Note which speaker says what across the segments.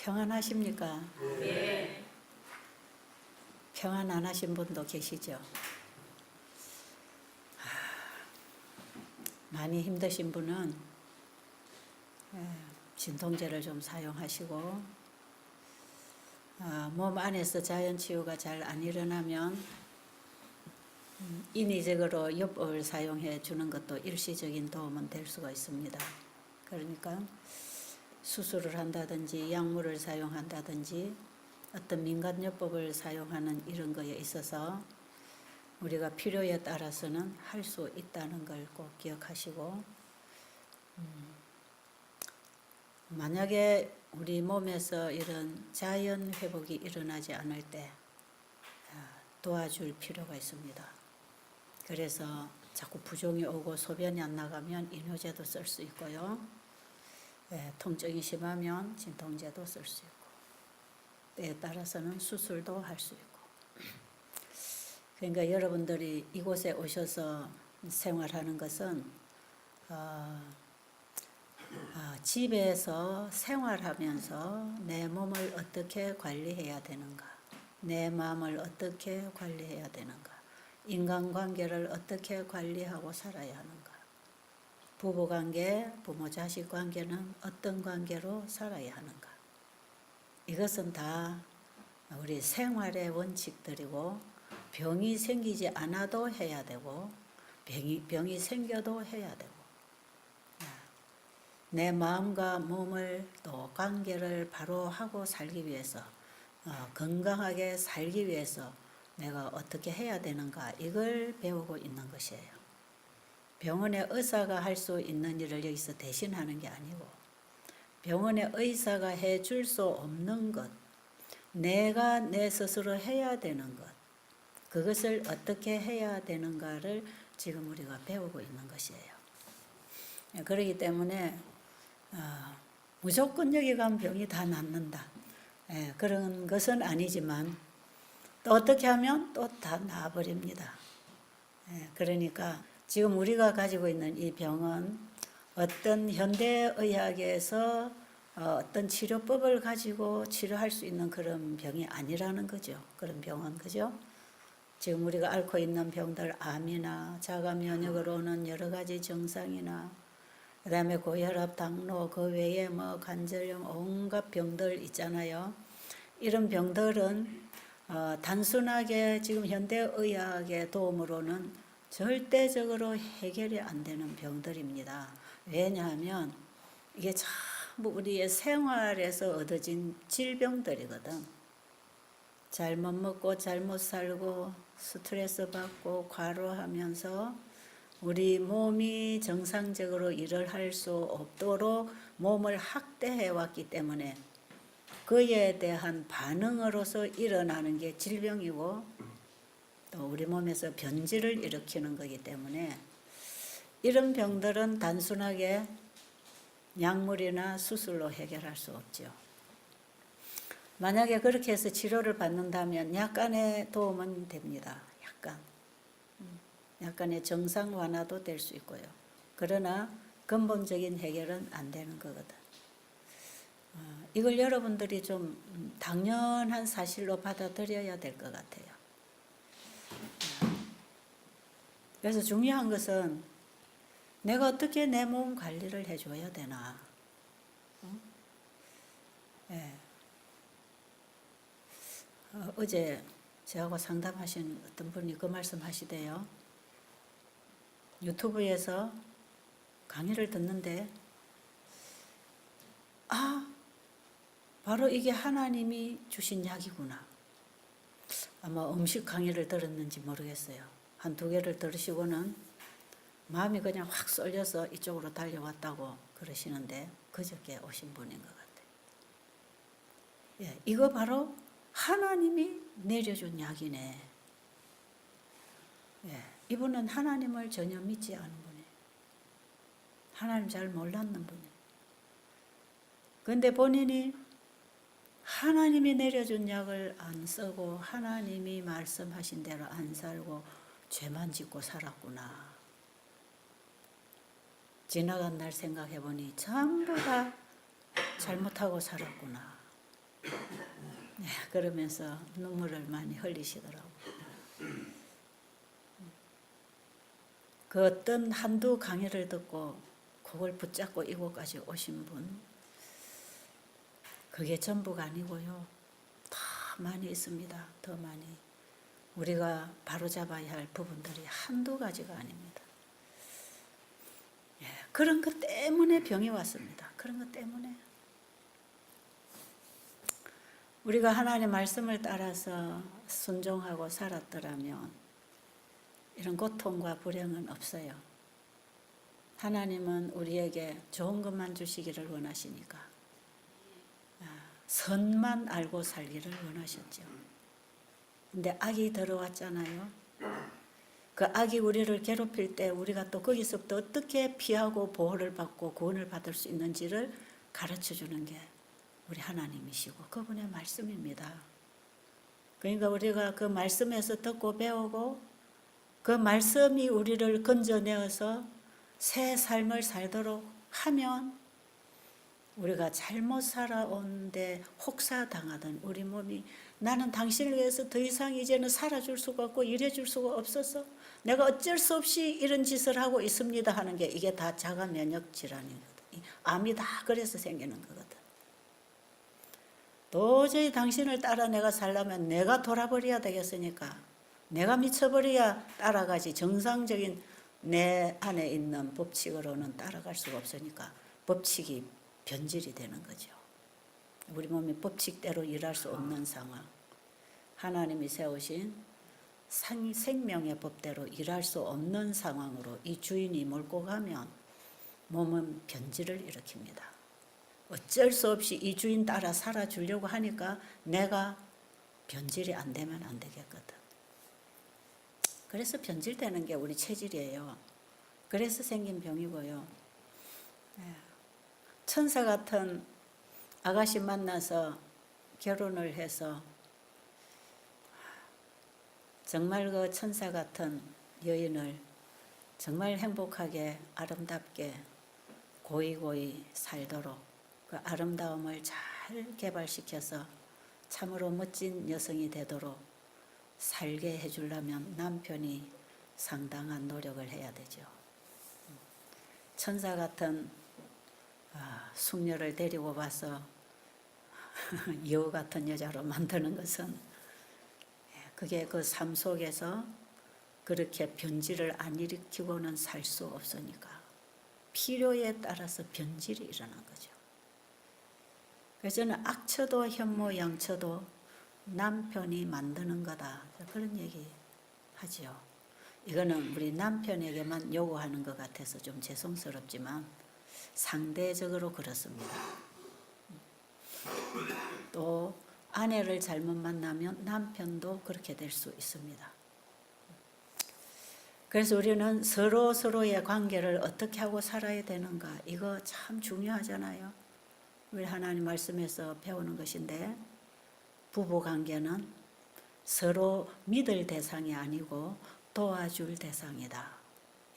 Speaker 1: 평안하십니까?
Speaker 2: 네.
Speaker 1: 평안 안 하신 분도 계시죠? 많이 힘드신 분은 진통제를 좀 사용하시고, 몸 안에서 자연 치유가 잘 안 일어나면 인위적으로 요법을 사용해 주는 것도 일시적인 도움은 될 수가 있습니다. 그러니까 수술을 한다든지 약물을 사용한다든지 어떤 민간요법을 사용하는 이런 거에 있어서 우리가 필요에 따라서는 할 수 있다는 걸 꼭 기억하시고, 만약에 우리 몸에서 이런 자연 회복이 일어나지 않을 때 도와줄 필요가 있습니다. 그래서 자꾸 부종이 오고 소변이 안 나가면 이뇨제도 쓸 수 있고요. 통증이 심하면 진통제도 쓸 수 있고, 때에 따라서는 수술도 할 수 있고. 그러니까 여러분들이 이곳에 오셔서 생활하는 것은 집에서 생활하면서 내 몸을 어떻게 관리해야 되는가, 내 마음을 어떻게 관리해야 되는가, 인간관계를 어떻게 관리하고 살아야 하는가, 부부관계, 부모-자식 관계는 어떤 관계로 살아야 하는가. 이것은 다 우리 생활의 원칙들이고, 병이 생기지 않아도 해야 되고, 병이 생겨도 해야 되고, 내 마음과 몸을 또 관계를 바로 하고 살기 위해서, 건강하게 살기 위해서 내가 어떻게 해야 되는가, 이걸 배우고 있는 것이에요. 병원의 의사가 할 수 있는 일을 여기서 대신하는 게 아니고, 병원의 의사가 해줄 수 없는 것, 내가 내 스스로 해야 되는 것, 그것을 어떻게 해야 되는가를 지금 우리가 배우고 있는 것이에요. 그렇기 때문에 무조건 여기 가면 병이 다 낫는다, 그런 것은 아니지만 또 어떻게 하면 또 다 나아버립니다. 그러니까 지금 우리가 가지고 있는 이 병은 어떤 현대의학에서 어떤 치료법을 가지고 치료할 수 있는 그런 병이 아니라는 거죠. 그런 병은, 그죠? 지금 우리가 앓고 있는 병들, 암이나 자가 면역으로 오는 여러 가지 증상이나, 그 다음에 고혈압, 당뇨, 그 외에 뭐 관절염, 온갖 병들 있잖아요. 이런 병들은 단순하게 지금 현대의학의 도움으로는 절대적으로 해결이 안 되는 병들입니다. 왜냐하면 이게 전부 우리의 생활에서 얻어진 질병들이거든. 잘못 먹고 잘못 살고 스트레스 받고 과로하면서 우리 몸이 정상적으로 일을 할 수 없도록 몸을 학대해 왔기 때문에 그에 대한 반응으로서 일어나는 게 질병이고, 또 우리 몸에서 변질을 일으키는 거기 때문에 이런 병들은 단순하게 약물이나 수술로 해결할 수 없죠. 만약에 그렇게 해서 치료를 받는다면 약간의 도움은 됩니다. 약간의 정상 완화도 될 수 있고요. 그러나 근본적인 해결은 안 되는 거거든. 이걸 여러분들이 좀 당연한 사실로 받아들여야 될 것 같아요. 그래서 중요한 것은 내가 어떻게 내 몸 관리를 해줘야 되나. 어제 저하고 상담하신 어떤 분이 그 말씀 하시대요. 유튜브에서 강의를 듣는데, 바로 이게 하나님이 주신 약이구나. 아마 음식 강의를 들었는지 모르겠어요. 한 2개를 들으시고는 마음이 그냥 확 쏠려서 이쪽으로 달려왔다고 그러시는데, 그저께 오신 분인 것 같아요. 이거 바로 하나님이 내려준 약이네. 이분은 하나님을 전혀 믿지 않은 분이에요. 하나님 잘 몰랐는 분이에요. 그런데 본인이 하나님이 내려준 약을 안 쓰고 하나님이 말씀하신 대로 안 살고 죄만 짓고 살았구나. 지나간 날 생각해보니 전부 다 잘못하고 살았구나. 네, 그러면서 눈물을 많이 흘리시더라고요. 그 어떤 한두 강의를 듣고 그걸 붙잡고 이곳까지 오신 분, 그게 전부가 아니고요. 더 많이 있습니다. 더 많이. 우리가 바로잡아야 할 부분들이 한두 가지가 아닙니다. 예, 그런 것 때문에 병이 왔습니다. 그런 것 때문에. 우리가 하나님의 말씀을 따라서 순종하고 살았더라면 이런 고통과 불행은 없어요. 하나님은 우리에게 좋은 것만 주시기를 원하시니까 선만 알고 살기를 원하셨죠. 근데 악이 들어왔잖아요. 그 악이 우리를 괴롭힐 때 우리가 또 거기서부터 어떻게 피하고 보호를 받고 구원을 받을 수 있는지를 가르쳐 주는 게 우리 하나님이시고 그분의 말씀입니다. 그러니까 우리가 그 말씀에서 듣고 배우고 그 말씀이 우리를 건져내어서 새 삶을 살도록 하면 우리가 잘못 살아온데 혹사당하던 우리 몸이 나는 당신을 위해서 더 이상 이제는 살아줄 수가 없고 일해줄 수가 없어서 내가 어쩔 수 없이 이런 짓을 하고 있습니다 하는 게 이게 다 자가 면역 질환이거든. 암이 다 그래서 생기는 거거든. 도저히 당신을 따라 내가 살려면 내가 돌아버려야 되겠으니까 내가 미쳐버려야 따라가지 정상적인 내 안에 있는 법칙으로는 따라갈 수가 없으니까 법칙이 변질이 되는 거죠. 우리 몸이 법칙대로 일할 수 없는 상황. 하나님이 세우신 생명의 법대로 일할 수 없는 상황으로 이 주인이 몰고 가면 몸은 변질을 일으킵니다. 어쩔 수 없이 이 주인 따라 살아주려고 하니까 내가 변질이 안 되면 안 되겠거든. 그래서 변질되는 게 우리 체질이에요. 그래서 생긴 병이고요. 천사 같은 아가씨 만나서 결혼을 해서 정말 그 천사 같은 여인을 정말 행복하게 아름답게 고이고이 살도록 그 아름다움을 잘 개발시켜서 참으로 멋진 여성이 되도록 살게 해주려면 남편이 상당한 노력을 해야 되죠. 천사 같은 숙녀를 데리고 와서 여우 같은 여자로 만드는 것은 그게 그 삶 속에서 그렇게 변질을 안 일으키고는 살 수 없으니까 필요에 따라서 변질이 일어난 거죠. 그래서 저는 악처도 현모양처도 남편이 만드는 거다 그런 얘기 하죠. 이거는 우리 남편에게만 요구하는 것 같아서 좀 죄송스럽지만 상대적으로 그렇습니다. 또 아내를 잘못 만나면 남편도 그렇게 될 수 있습니다. 그래서 우리는 서로의 관계를 어떻게 하고 살아야 되는가 이거 참 중요하잖아요. 우리 하나님 말씀에서 배우는 것인데 부부관계는 서로 믿을 대상이 아니고 도와줄 대상이다.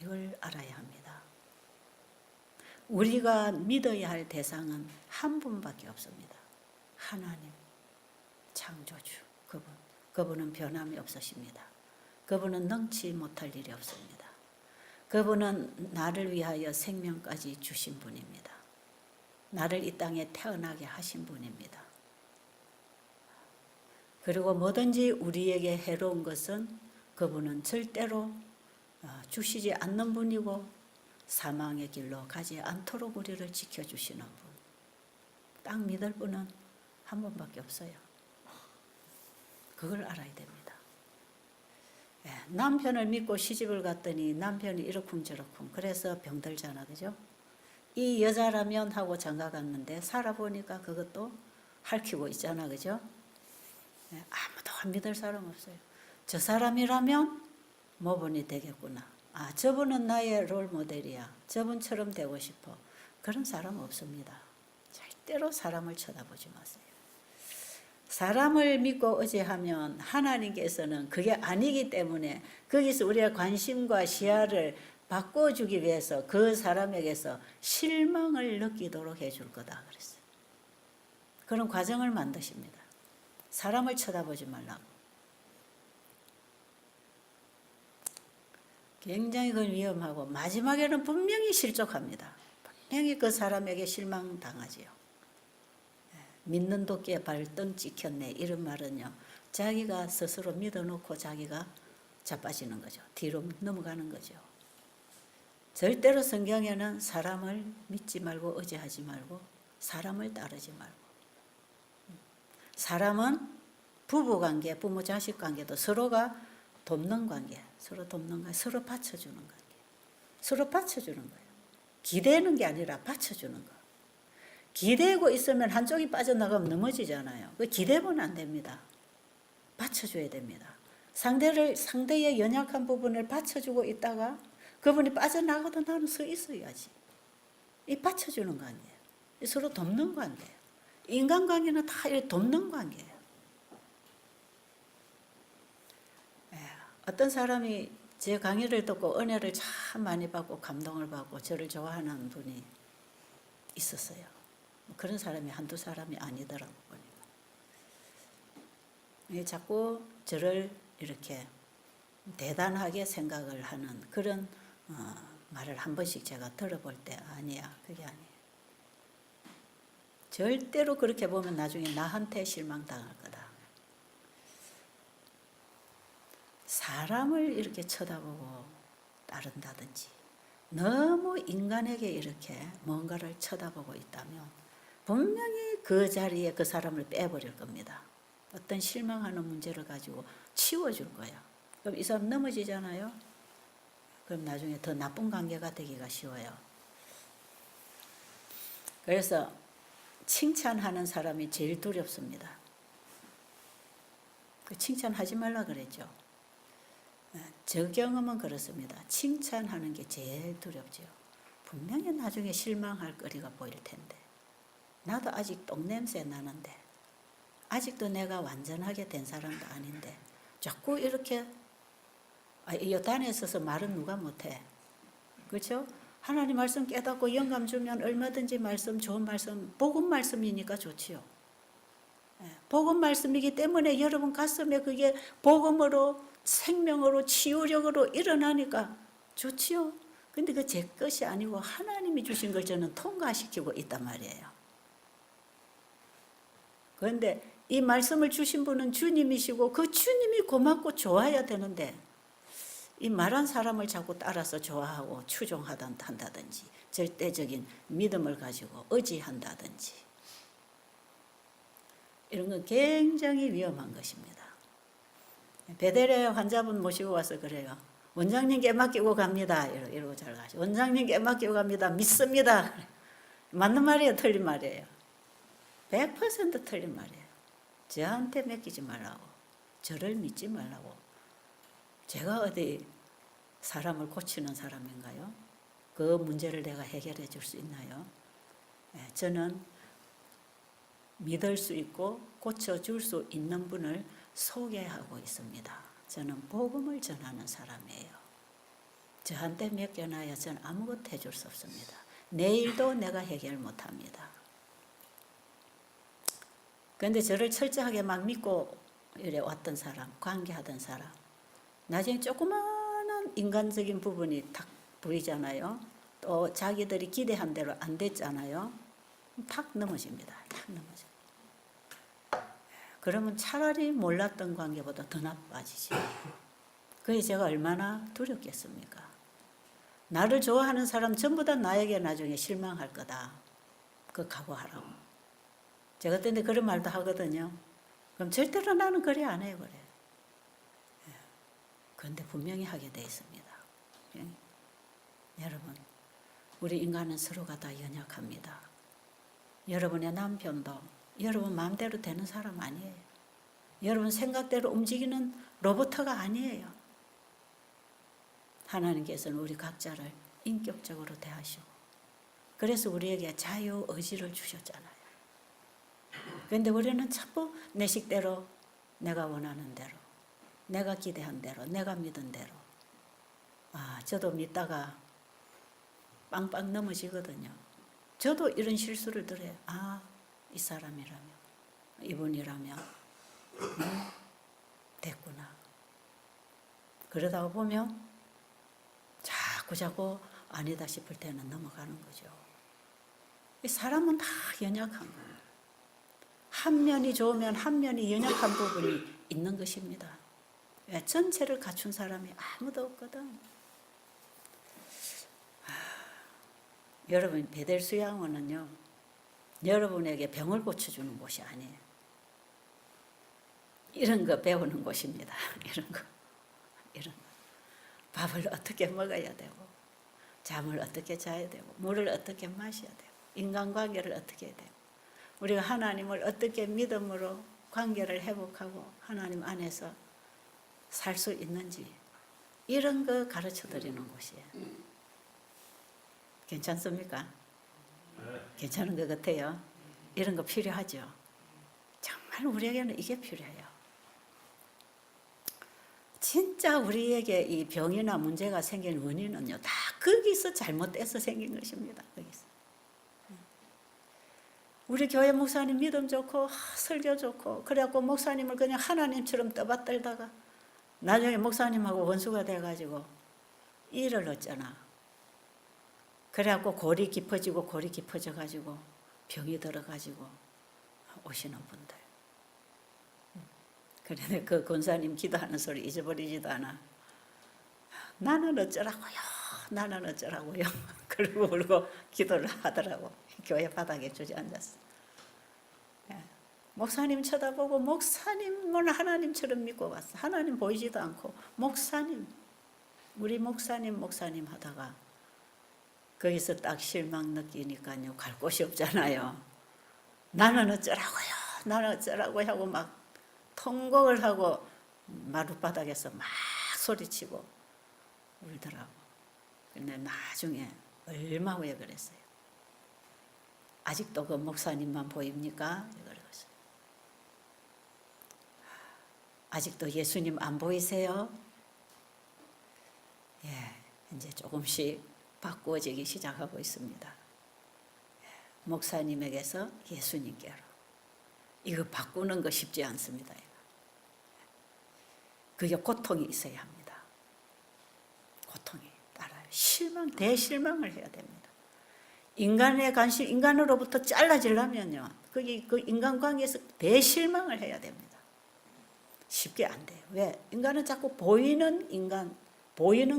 Speaker 1: 이걸 알아야 합니다. 우리가 믿어야 할 대상은 한 분밖에 없습니다. 하나님, 창조주, 그분은 변함이 없으십니다. 그분은 능치 못할 일이 없습니다. 그분은 나를 위하여 생명까지 주신 분입니다. 나를 이 땅에 태어나게 하신 분입니다. 그리고 뭐든지 우리에게 해로운 것은 그분은 절대로 주시지 않는 분이고 사망의 길로 가지 않도록 우리를 지켜주시는 분. 딱 믿을 분은 한 분밖에 없어요. 그걸 알아야 됩니다. 남편을 믿고 시집을 갔더니 남편이 이러쿵저러쿵 그래서 병들잖아, 그죠? 이 여자라면 하고 장가 갔는데 살아보니까 그것도 핥히고 있잖아, 그죠? 아무도 믿을 사람 없어요. 저 사람이라면 모범이 되겠구나. 저분은 나의 롤 모델이야. 저분처럼 되고 싶어. 그런 사람 없습니다. 절대로 사람을 쳐다보지 마세요. 사람을 믿고 의지하면 하나님께서는 그게 아니기 때문에 거기서 우리의 관심과 시야를 바꿔주기 위해서 그 사람에게서 실망을 느끼도록 해줄 거다 그랬어요. 그런 과정을 만드십니다. 사람을 쳐다보지 말라고. 굉장히 그건 위험하고 마지막에는 분명히 실족합니다. 분명히 그 사람에게 실망당하지요. 믿는 도끼에 발등 찍혔네 이런 말은요. 자기가 스스로 믿어놓고 자기가 자빠지는 거죠. 뒤로 넘어가는 거죠. 절대로 성경에는 사람을 믿지 말고 의지하지 말고 사람을 따르지 말고, 사람은 부부관계, 부모 자식 관계도 서로가 돕는 관계, 서로 돕는 관계, 서로 받쳐주는 관계, 서로 받쳐주는 거예요. 기대는 게 아니라 받쳐주는 거. 기대고 있으면 한쪽이 빠져나가면 넘어지잖아요. 그 기대면 안 됩니다. 받쳐줘야 됩니다. 상대의 연약한 부분을 받쳐주고 있다가 그분이 빠져나가도 나는 서 있어야지. 이 받쳐주는 관계예요. 서로 돕는 관계예요. 인간관계는 다 돕는 관계예요. 어떤 사람이 제 강의를 듣고 은혜를 참 많이 받고 감동을 받고 저를 좋아하는 분이 있었어요. 그런 사람이 한두 사람이 아니더라고 보니까. 자꾸 저를 이렇게 대단하게 생각을 하는 그런 말을 한 번씩 제가 들어볼 때 아니야, 그게 아니에요. 절대로 그렇게 보면 나중에 나한테 실망당할 거다. 사람을 이렇게 쳐다보고 따른다든지 너무 인간에게 이렇게 뭔가를 쳐다보고 있다면 분명히 그 자리에 그 사람을 빼버릴 겁니다. 어떤 실망하는 문제를 가지고 치워줄 거야. 그럼 이 사람 넘어지잖아요. 그럼 나중에 더 나쁜 관계가 되기가 쉬워요. 그래서 칭찬하는 사람이 제일 두렵습니다. 그 칭찬하지 말라 그랬죠. 저 경험은 그렇습니다. 칭찬하는 게 제일 두렵죠. 분명히 나중에 실망할 거리가 보일 텐데 나도 아직 똥냄새 나는데 아직도 내가 완전하게 된 사람도 아닌데 자꾸 이렇게 이 단에 있어서 말은 누가 못해. 그렇죠? 하나님 말씀 깨닫고 영감 주면 얼마든지 말씀, 좋은 말씀, 복음 말씀이니까 좋지요. 복음 말씀이기 때문에 여러분 가슴에 그게 복음으로 생명으로 치유력으로 일어나니까 좋지요. 근데 그 제 것이 아니고 하나님이 주신 걸 저는 통과시키고 있단 말이에요. 그런데 이 말씀을 주신 분은 주님이시고 그 주님이 고맙고 좋아야 되는데 이 말한 사람을 자꾸 따라서 좋아하고 추종한다든지 절대적인 믿음을 가지고 의지한다든지 이런 건 굉장히 위험한 것입니다. 베델에 환자분 모시고 와서 그래요. 원장님께 맡기고 갑니다. 이러고 잘 가시고 원장님께 맡기고 갑니다. 믿습니다. 맞는 말이에요? 틀린 말이에요? 100% 틀린 말이에요. 저한테 맡기지 말라고. 저를 믿지 말라고. 제가 어디 사람을 고치는 사람인가요? 그 문제를 내가 해결해 줄 수 있나요? 저는 믿을 수 있고 고쳐줄 수 있는 분을 소개하고 있습니다. 저는 복음을 전하는 사람이에요. 저한테 맡겨놔야 저는 아무것도 해줄 수 없습니다. 내일도 내가 해결 못합니다. 그런데 저를 철저하게 막 믿고 이래 왔던 사람, 관계하던 사람 나중에 조그마한 인간적인 부분이 탁 보이잖아요. 또 자기들이 기대한 대로 안 됐잖아요. 탁 넘어집니다. 탁 넘어져. 그러면 차라리 몰랐던 관계보다 더 나빠지지. 그게 제가 얼마나 두렵겠습니까? 나를 좋아하는 사람 전부 다 나에게 나중에 실망할 거다. 그거 각오하라고. 제가 그때 그런 말도 하거든요. 그럼 절대로 나는 그래 안 해요. 그래. 그런데 분명히 하게 돼 있습니다. 여러분, 우리 인간은 서로가 다 연약합니다. 여러분의 남편도 여러분 마음대로 되는 사람 아니에요. 여러분 생각대로 움직이는 로봇가 아니에요. 하나님께서는 우리 각자를 인격적으로 대하시고 그래서 우리에게 자유의지를 주셨잖아요. 그런데 우리는 자꾸 내 식대로 내가 원하는 대로 내가 기대한 대로 내가 믿은 대로 저도 믿다가 빵빵 넘어지거든요. 저도 이런 실수를 들어요. 이 사람이라면 이분이라면 됐구나. 그러다가 보면 자꾸 아니다 싶을 때는 넘어가는 거죠. 사람은 다 연약한 거예요. 한 면이 좋으면 한 면이 연약한 부분이 있는 것입니다. 전체를 갖춘 사람이 아무도 없거든. 여러분, 베델 수양원은요, 여러분에게 병을 고쳐주는 곳이 아니에요. 이런 거 배우는 곳입니다. 이런 거. 밥을 어떻게 먹어야 되고, 잠을 어떻게 자야 되고, 물을 어떻게 마셔야 되고, 인간관계를 어떻게 해야 되고, 우리가 하나님을 어떻게 믿음으로 관계를 회복하고 하나님 안에서 살 수 있는지, 이런 거 가르쳐 드리는 곳이에요. 괜찮습니까? 괜찮은 것 같아요. 이런 거 필요하죠. 정말 우리에게는 이게 필요해요. 진짜 우리에게 이 병이나 문제가 생긴 원인은요, 다 거기서 잘못돼서 생긴 것입니다. 거기서. 우리 교회 목사님 믿음 좋고 설교 좋고 그래갖고 목사님을 그냥 하나님처럼 떠받들다가 나중에 목사님하고 원수가 돼가지고 일을 얻잖아. 그래갖고 골이 깊어져가지고 병이 들어가지고 오시는 분들. 그런데 그 권사님 기도하는 소리 잊어버리지도 않아. 나는 어쩌라고요. 그러고 울고 기도를 하더라고. 교회 바닥에 주저앉았어. 목사님 쳐다보고 목사님을 하나님처럼 믿고 왔어. 하나님 보이지도 않고 우리 목사님 하다가 거기서 딱 실망 느끼니까요, 갈 곳이 없잖아요. 나는 어쩌라고 하고 막 통곡을 하고 마룻바닥에서 막 소리치고 울더라고. 근데 나중에 얼마 후에 그랬어요. 아직도 그 목사님만 보입니까? 그랬어요. 아직도 예수님 안 보이세요? 예, 이제 조금씩 바꾸어지기 시작하고 있습니다. 목사님에게서 예수님께로. 이거 바꾸는 거 쉽지 않습니다. 그게 고통이 있어야 합니다. 고통이 따라요. 대실망을 해야 됩니다. 인간의 관심, 인간으로부터 잘라지려면요, 거기 그 인간관계에서 대실망을 해야 됩니다. 쉽게 안 돼요. 왜? 인간은 자꾸 보이는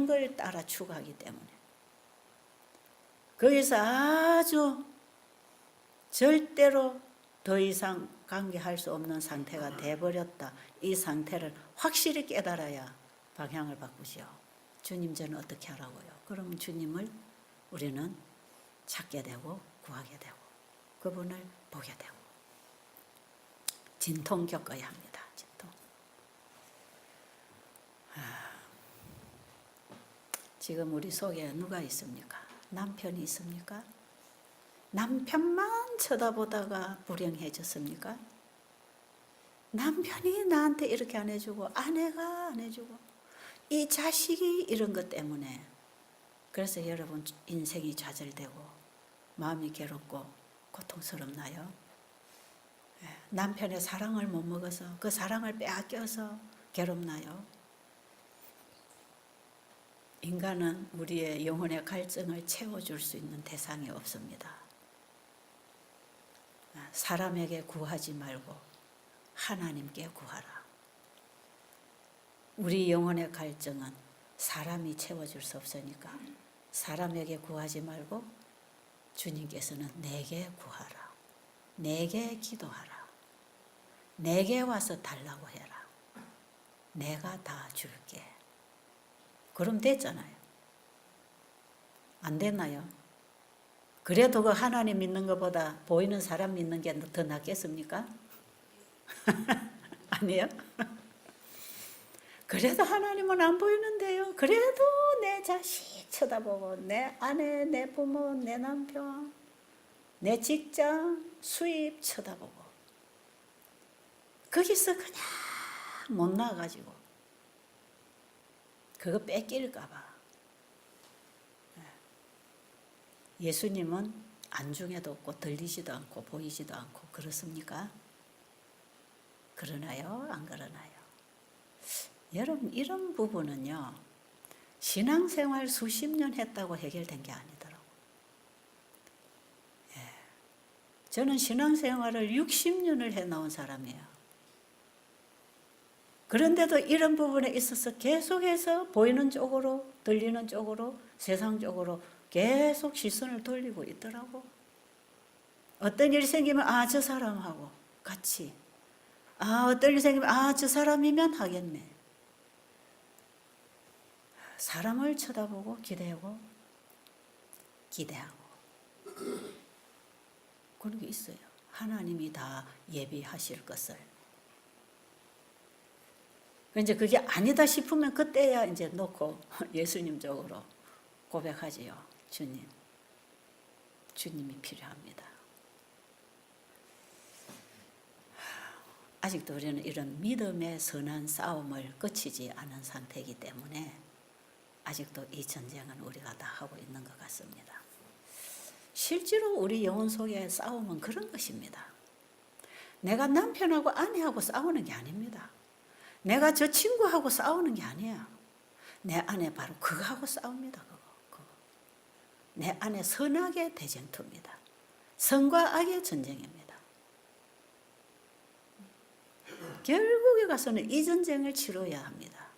Speaker 1: 걸 따라 추구하기 때문에. 거기서 아주 절대로 더 이상 관계할 수 없는 상태가 돼버렸다. 이 상태를 확실히 깨달아야 방향을 바꾸죠. 주님, 저는 어떻게 하라고요? 그러면 주님을 우리는 찾게 되고 구하게 되고 그분을 보게 되고 진통 겪어야 합니다. 진통. 지금 우리 속에 누가 있습니까? 남편이 있습니까? 남편만 쳐다보다가 불행해졌습니까? 남편이 나한테 이렇게 안 해주고 아내가 안 해주고 이 자식이 이런 것 때문에 그래서 여러분 인생이 좌절되고 마음이 괴롭고 고통스럽나요? 남편의 사랑을 못 먹어서 그 사랑을 빼앗겨서 괴롭나요? 인간은 우리의 영혼의 갈증을 채워줄 수 있는 대상이 없습니다. 사람에게 구하지 말고 하나님께 구하라. 우리 영혼의 갈증은 사람이 채워줄 수 없으니까 사람에게 구하지 말고 주님께서는 내게 구하라. 내게 기도하라. 내게 와서 달라고 해라. 내가 다 줄게. 그럼 됐잖아요. 안 됐나요? 그래도 그 하나님 믿는 것보다 보이는 사람 믿는 게 더 낫겠습니까? 아니에요? 그래도 하나님은 안 보이는데요. 그래도 내 자식 쳐다보고 내 아내, 내 부모, 내 남편, 내 직장, 수입 쳐다보고 거기서 그냥 못 나가지고 그거 뺏길까 봐. 예수님은 안중에도 없고 들리지도 않고 보이지도 않고 그렇습니까? 그러나요? 안 그러나요? 여러분, 이런 부분은요, 신앙생활 수십 년 했다고 해결된 게 아니더라고요. 예. 저는 신앙생활을 60년을 해나온 사람이에요. 그런데도 이런 부분에 있어서 계속해서 보이는 쪽으로, 들리는 쪽으로, 세상 쪽으로 계속 시선을 돌리고 있더라고. 어떤 일이 생기면 저 사람하고 같이, 어떤 일이 생기면 저 사람이면 하겠네. 사람을 쳐다보고 기대하고 그런 게 있어요. 하나님이 다 예비하실 것을. 이제 그게 아니다 싶으면 그때야 이제 놓고 예수님 쪽으로 고백하지요. 주님이 필요합니다. 아직도 우리는 이런 믿음의 선한 싸움을 끝이지 않은 상태이기 때문에 아직도 이 전쟁은 우리가 다 하고 있는 것 같습니다. 실제로 우리 영혼 속의 싸움은 그런 것입니다. 내가 남편하고 아내하고 싸우는 게 아닙니다. 내가 저 친구하고 싸우는 게 아니야. 내 안에 바로 그거하고 싸웁니다. 그거. 내 안에 선악의 대쟁투입니다. 선과 악의 전쟁입니다. 결국에 가서는 이 전쟁을 치러야 합니다.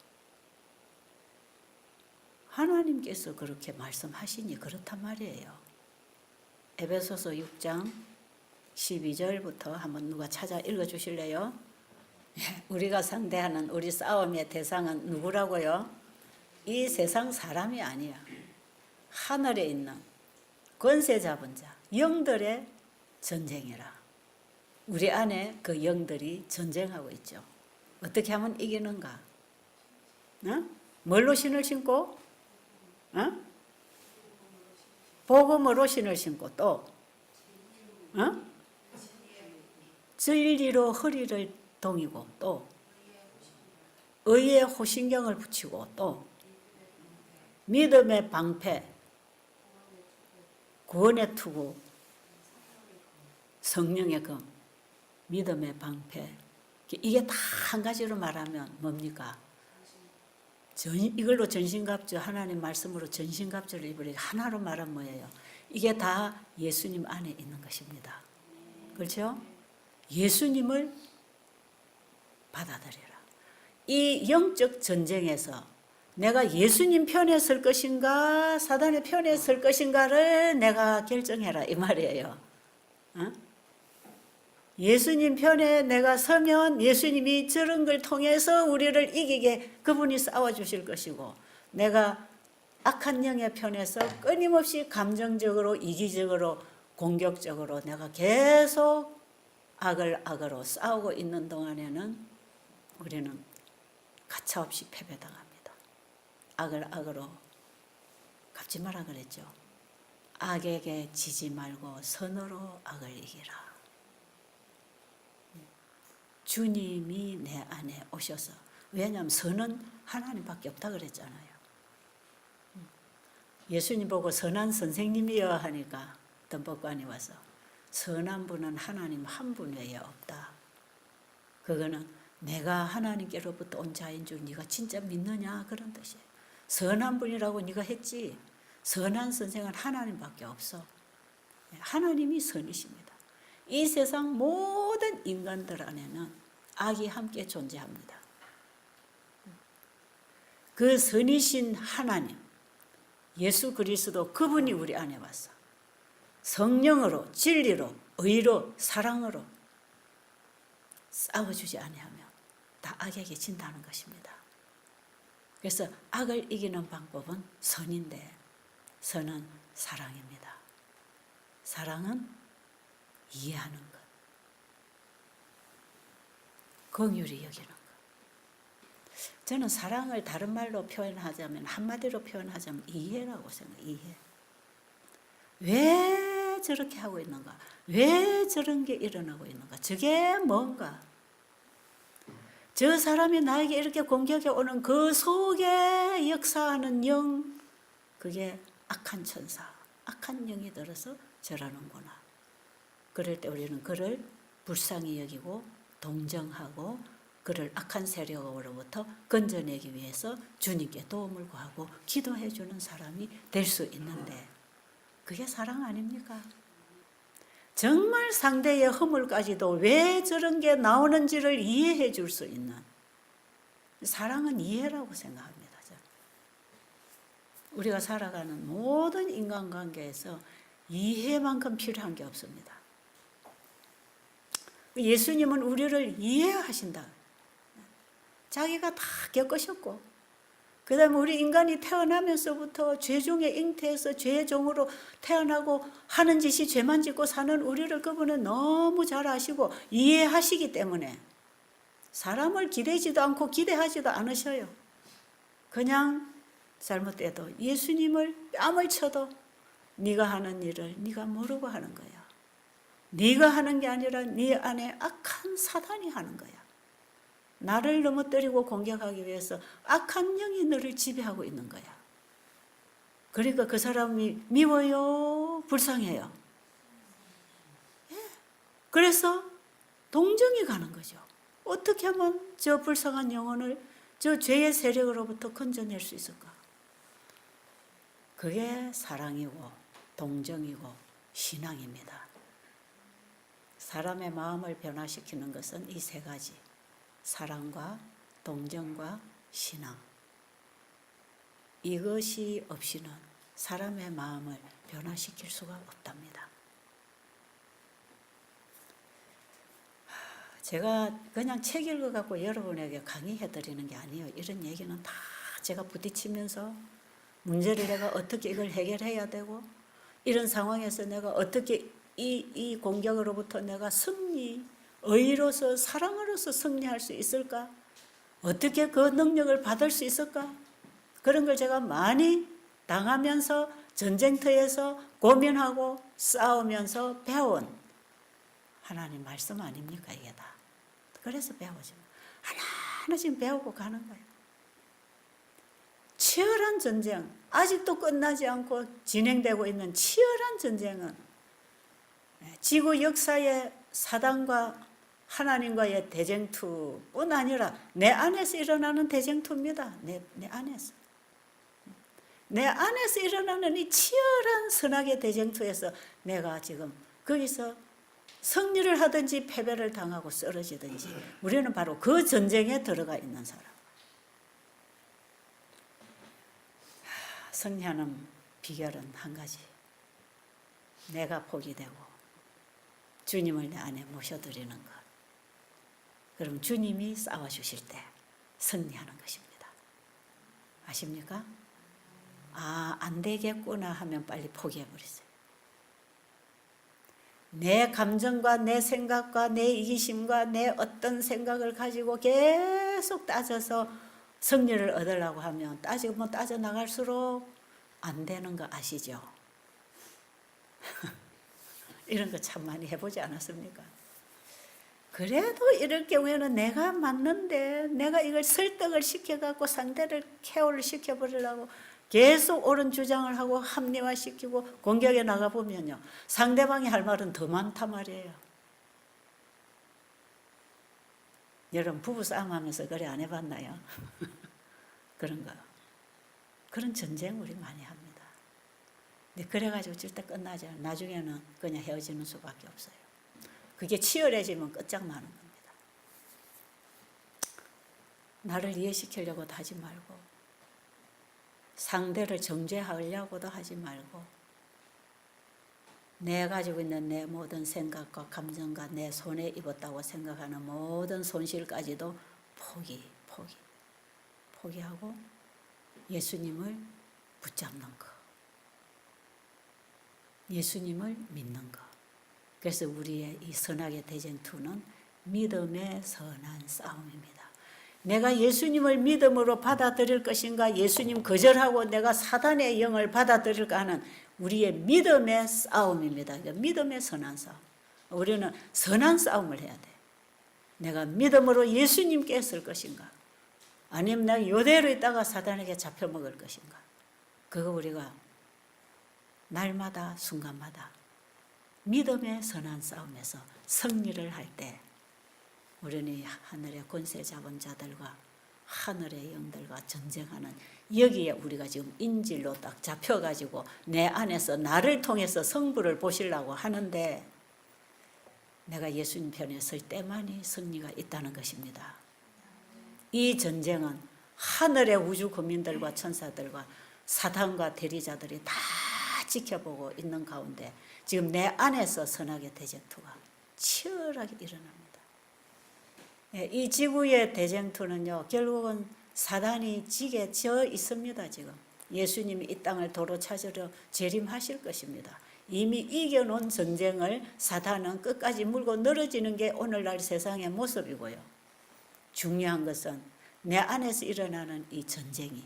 Speaker 1: 하나님께서 그렇게 말씀하시니 그렇단 말이에요. 에베소서 6장 12절부터 한번 누가 찾아 읽어주실래요? 우리가 상대하는 우리 싸움의 대상은 누구라고요? 이 세상 사람이 아니야. 하늘에 있는 권세 잡은 자, 영들의 전쟁이라. 우리 안에 그 영들이 전쟁하고 있죠. 어떻게 하면 이기는가? 뭘로 신을 신고? 복음으로 신을 신고 또 진리로 허리를 동이고 또 의의 호신경을 붙이고 또 믿음의 방패, 구원의 투구, 성령의 검, 믿음의 방패. 이게 다 한 가지로 말하면 뭡니까? 이걸로 전신갑주, 하나님 말씀으로 전신갑주를 입으려 하나로 말하면 뭐예요? 이게 다 예수님 안에 있는 것입니다. 그렇죠? 예수님을 받아들여라. 이 영적 전쟁에서 내가 예수님 편에 설 것인가 사단의 편에 설 것인가를 내가 결정해라 이 말이에요. 예수님 편에 내가 서면 예수님이 저런 걸 통해서 우리를 이기게 그분이 싸워주실 것이고, 내가 악한 영의 편에서 끊임없이 감정적으로 이기적으로 공격적으로 내가 계속 악을 악으로 싸우고 있는 동안에는 우리는 가차없이 패배당합니다. 악을 악으로 갚지 마라 그랬죠. 악에게 지지 말고 선으로 악을 이기라. 주님이 내 안에 오셔서, 왜냐하면 선은 하나님밖에 없다 그랬잖아요. 예수님 보고 선한 선생님이여 하니까 어떤 법관이 와서 선한 분은 하나님 한 분 외에 없다. 그거는 내가 하나님께로부터 온 자인 줄 네가 진짜 믿느냐 그런 뜻이에요. 선한 분이라고 네가 했지 선한 선생은 하나님밖에 없어. 하나님이 선이십니다. 이 세상 모든 인간들 안에는 악이 함께 존재합니다. 그 선이신 하나님 예수 그리스도 그분이 우리 안에 왔어. 성령으로 진리로 의로 사랑으로 싸워주지 아니하면 다 악에게 진다는 것입니다. 그래서 악을 이기는 방법은 선인데 선은 사랑입니다. 사랑은 이해하는 것, 긍휼히 여기는 것. 저는 사랑을 다른 말로 표현하자면, 한마디로 표현하자면 이해라고 생각해요. 이해. 왜 저렇게 하고 있는가? 왜 저런 게 일어나고 있는가? 저게 뭔가? 저 사람이 나에게 이렇게 공격해 오는 그 속에 역사하는 영, 그게 악한 천사, 악한 영이 들어서 저러는구나. 그럴 때 우리는 그를 불쌍히 여기고 동정하고 그를 악한 세력으로부터 건져내기 위해서 주님께 도움을 구하고 기도해 주는 사람이 될 수 있는데 그게 사랑 아닙니까? 정말 상대의 허물까지도 왜 저런 게 나오는지를 이해해 줄 수 있는 사랑은 이해라고 생각합니다. 우리가 살아가는 모든 인간관계에서 이해만큼 필요한 게 없습니다. 예수님은 우리를 이해하신다. 자기가 다 겪으셨고 그 다음에 우리 인간이 태어나면서부터 죄 중에 잉태해서 죄의 종으로 태어나고 하는 짓이 죄만 짓고 사는 우리를 그분은 너무 잘 아시고 이해하시기 때문에 사람을 기대지도 않고 기대하지도 않으셔요. 그냥 잘못돼도 예수님을 뺨을 쳐도 네가 하는 일을 네가 모르고 하는 거야. 네가 하는 게 아니라 네 안에 악한 사단이 하는 거야. 나를 넘어뜨리고 공격하기 위해서 악한 영이 너를 지배하고 있는 거야. 그러니까 그 사람이 미워요, 불쌍해요. 그래서 동정이 가는 거죠. 어떻게 하면 저 불쌍한 영혼을 저 죄의 세력으로부터 건져낼 수 있을까? 그게 사랑이고 동정이고 신앙입니다. 사람의 마음을 변화시키는 것은 이 세 가지. 사랑과 동정과 신앙. 이것이 없이는 사람의 마음을 변화시킬 수가 없답니다. 제가 그냥 책 읽어갖고 여러분에게 강의해 드리는 게 아니에요. 이런 얘기는 다 제가 부딪히면서 문제를 내가 어떻게 이걸 해결해야 되고 이런 상황에서 내가 어떻게 이 공격으로부터 내가 의로서 사랑으로서 승리할 수 있을까? 어떻게 그 능력을 받을 수 있을까? 그런 걸 제가 많이 당하면서 전쟁터에서 고민하고 싸우면서 배운 하나님 말씀 아닙니까 이게 다. 그래서 배우죠. 하나하나씩 배우고 가는 거예요. 치열한 전쟁, 아직도 끝나지 않고 진행되고 있는 치열한 전쟁은 지구 역사의 사단과 하나님과의 대쟁투뿐 아니라 내 안에서 일어나는 대쟁투입니다. 내 안에서. 내 안에서 일어나는 이 치열한 선악의 대쟁투에서 내가 지금 거기서 승리를 하든지 패배를 당하고 쓰러지든지 우리는 바로 그 전쟁에 들어가 있는 사람. 승리하는 비결은 한 가지. 내가 포기되고 주님을 내 안에 모셔드리는 것. 그럼 주님이 싸워주실 때 승리하는 것입니다. 아십니까? 안 되겠구나 하면 빨리 포기해버리세요. 내 감정과 내 생각과 내 이기심과 내 어떤 생각을 가지고 계속 따져서 승리를 얻으려고 하면 따지고 따져나갈수록 안 되는 거 아시죠? 이런 거 참 많이 해보지 않았습니까? 그래도 이럴 경우에는 내가 맞는데 내가 이걸 설득을 시켜갖고 상대를 케어를 시켜버리려고 계속 옳은 주장을 하고 합리화시키고 공격에 나가보면요. 상대방이 할 말은 더 많단 말이에요. 여러분 부부싸움 하면서 그래 안 해봤나요? 그런 거. 그런 전쟁 우리 많이 합니다. 근데 그래가지고 절대 끝나지 않아요. 나중에는 그냥 헤어지는 수밖에 없어요. 그게 치열해지면 끝장나는 겁니다. 나를 이해시키려고도 하지 말고 상대를 정죄하려고도 하지 말고 내 가지고 있는 내 모든 생각과 감정과 내 손에 입었다고 생각하는 모든 손실까지도 포기하고 예수님을 붙잡는 것. 예수님을 믿는 것. 그래서 우리의 이 선악의 대쟁투는 믿음의 선한 싸움입니다. 내가 예수님을 믿음으로 받아들일 것인가 예수님 거절하고 내가 사단의 영을 받아들일까 하는 우리의 믿음의 싸움입니다. 그러니까 믿음의 선한 싸움. 우리는 선한 싸움을 해야 돼. 내가 믿음으로 예수님께 쓸 것인가 아니면 내가 이대로 있다가 사단에게 잡혀먹을 것인가. 그거 우리가 날마다 순간마다 믿음의 선한 싸움에서 승리를 할 때 우리는 하늘의 권세 잡은 자들과 하늘의 영들과 전쟁하는, 여기에 우리가 지금 인질로 딱 잡혀가지고 내 안에서 나를 통해서 성부를 보시려고 하는데, 내가 예수님 편에 설 때만이 승리가 있다는 것입니다. 이 전쟁은 하늘의 우주 국민들과 천사들과 사단과 대리자들이 다 지켜보고 있는 가운데 지금 내 안에서 선악의 대쟁투가 치열하게 일어납니다. 이 지구의 대쟁투는요, 결국은 사단이 지게 져 있습니다. 지금 예수님이 이 땅을 도로 찾으러 재림하실 것입니다. 이미 이겨놓은 전쟁을 사단은 끝까지 물고 늘어지는 게 오늘날 세상의 모습이고요. 중요한 것은 내 안에서 일어나는 이 전쟁이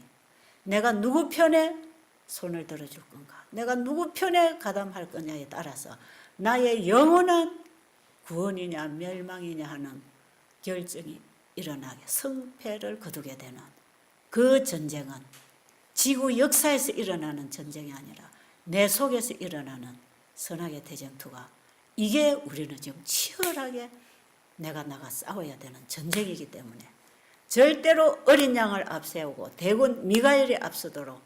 Speaker 1: 내가 누구 편에 손을 들어줄 건가, 내가 누구 편에 가담할 거냐에 따라서 나의 영원한 구원이냐 멸망이냐 하는 결정이 일어나게, 성패를 거두게 되는 그 전쟁은 지구 역사에서 일어나는 전쟁이 아니라 내 속에서 일어나는 선악의 대쟁투가, 이게 우리는 지금 치열하게 내가 나가 싸워야 되는 전쟁이기 때문에 절대로 어린 양을 앞세우고 대군 미가엘이 앞서도록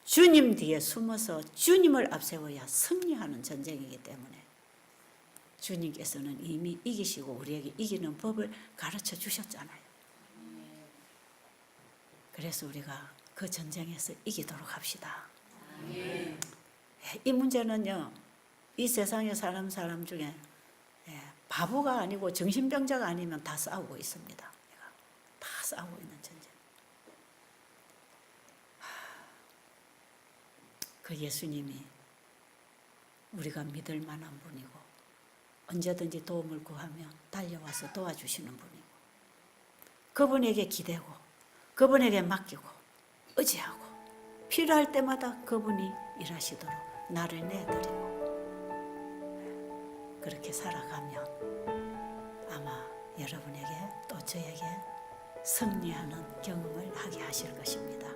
Speaker 1: 주님 뒤에 숨어서 주님을 앞세워야 승리하는 전쟁이기 때문에 주님께서는 이미 이기시고 우리에게 이기는 법을 가르쳐 주셨잖아요. 그래서 우리가 그 전쟁에서 이기도록 합시다. 이 문제는요, 이 세상에 사는 사람 중에 바보가 아니고 정신병자가 아니면 다 싸우고 있습니다. 다 싸우고 있는 전쟁. 그 예수님이 우리가 믿을 만한 분이고 언제든지 도움을 구하면 달려와서 도와주시는 분이고, 그분에게 기대고 그분에게 맡기고 의지하고 필요할 때마다 그분이 일하시도록 나를 내드리고, 그렇게 살아가면 아마 여러분에게 또 저에게 승리하는 경험을 하게 하실 것입니다.